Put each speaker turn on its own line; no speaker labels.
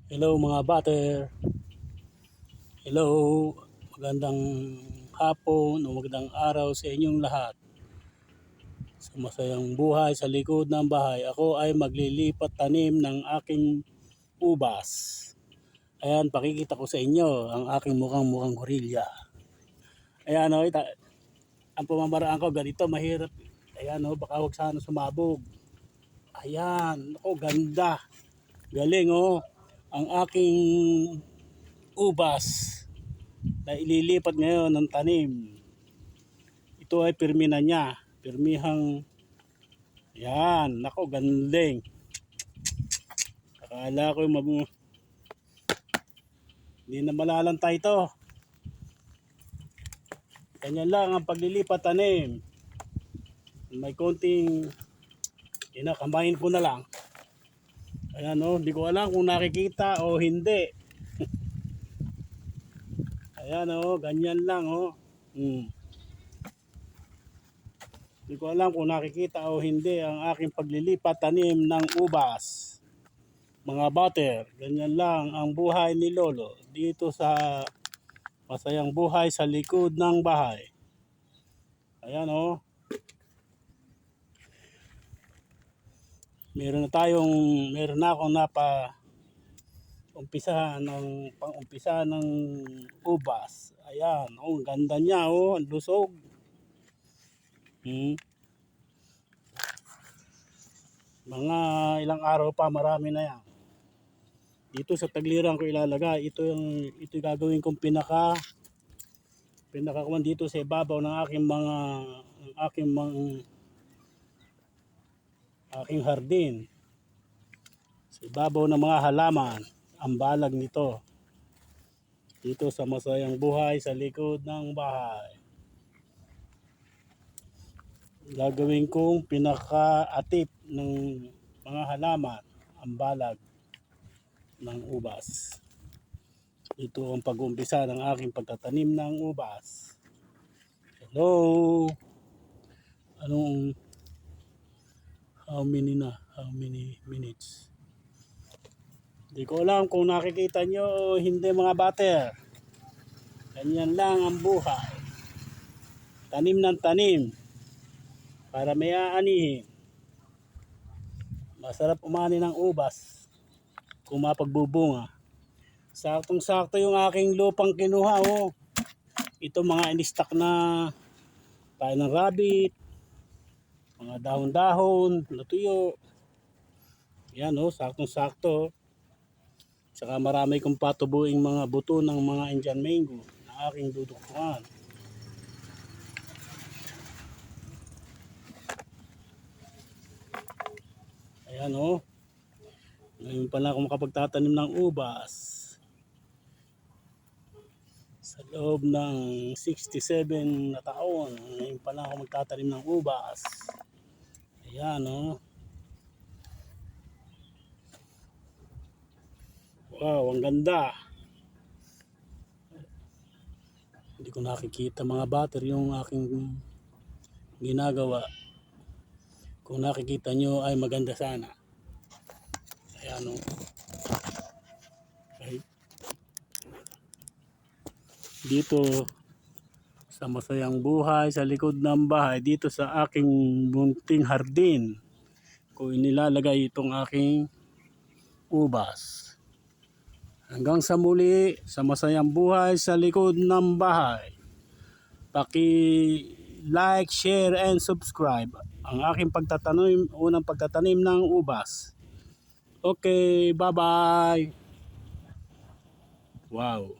Hello mga butter. Hello. Magandang hapon o magandang araw sa inyong lahat. Sa masayang buhay sa likod ng bahay, ako ay maglilipat tanim ng aking ubas. Ayan, pakikita ko sa inyo ang aking mukhang gorilya. Ayan o, ang pamamaraan ko ganito, mahirap. Ayan o, baka huwag sana sumabog. Ayan, o ganda. Galing o, ang aking ubas na ililipat ngayon ng tanim. Ito ay pirmi na niya. Pirmihang yan. Nako, galing. Akala ko hindi na malalantay ito. Ganyan lang ang paglilipat tanim. May konting kinakamayin ko na lang. Ayan o, hindi ko alam kung nakikita o hindi. Ayan o, ganyan lang o. Hindi ko alam kung nakikita o hindi ang aking paglilipat tanim ng ubas. Mga butter, ganyan lang ang buhay ni Lolo dito sa masayang buhay sa likod ng bahay. Ayan o. Meron na akong pang-umpisa ng ubas. Ayan, oh, ganda niya oh, ang lusog. Mga ilang araw pa marami na yan. Dito sa tagliran ko ilalagay. Ito gagawin kong pinakakuan dito sa ibabaw ng aking hardin. Sa ibabaw ng mga halaman, ang balag nito. Dito sa masayang buhay sa likod ng bahay. Gagawin kong pinaka-atip ng mga halaman, ang balag ng ubas. Ito ang pag-uumpisa ng aking pagtatanim ng ubas. Hello. How many minutes? Hindi ko alam kung nakikita nyo o hindi mga butter. Ganyan lang ang buhay. Tanim ng tanim para may aanihin. Masarap umani ng ubas kung mapagbubunga. Saktong-sakto yung aking lupang kinuha oh. Ito mga in-stock na tayo ng rabbit, mga dahon-dahon, natuyo. Yan oh, saktong-sakto. Saka marami kong patubuing mga buto ng mga Indian mango na aking duduktuan. Ayan oh. Ngayon pa lang ako makapagtatanim ng ubas. Sa loob ng 67 na taon, ngayon pa lang ako magtatanim ng ubas. Ayan oh. Wow, ang ganda. Hindi ko nakikita mga butter yung aking ginagawa. Kung nakikita nyo ay maganda sana. Ayan o. Okay. Dito sa masayang buhay sa likod ng bahay, dito sa aking munting hardin, ko inilalagay itong aking ubas. Hanggang sa muli sa masayang buhay sa likod ng bahay. Paki-like, share, and subscribe ang aking unang pagtatanim ng ubas. Okay, bye-bye. Wow.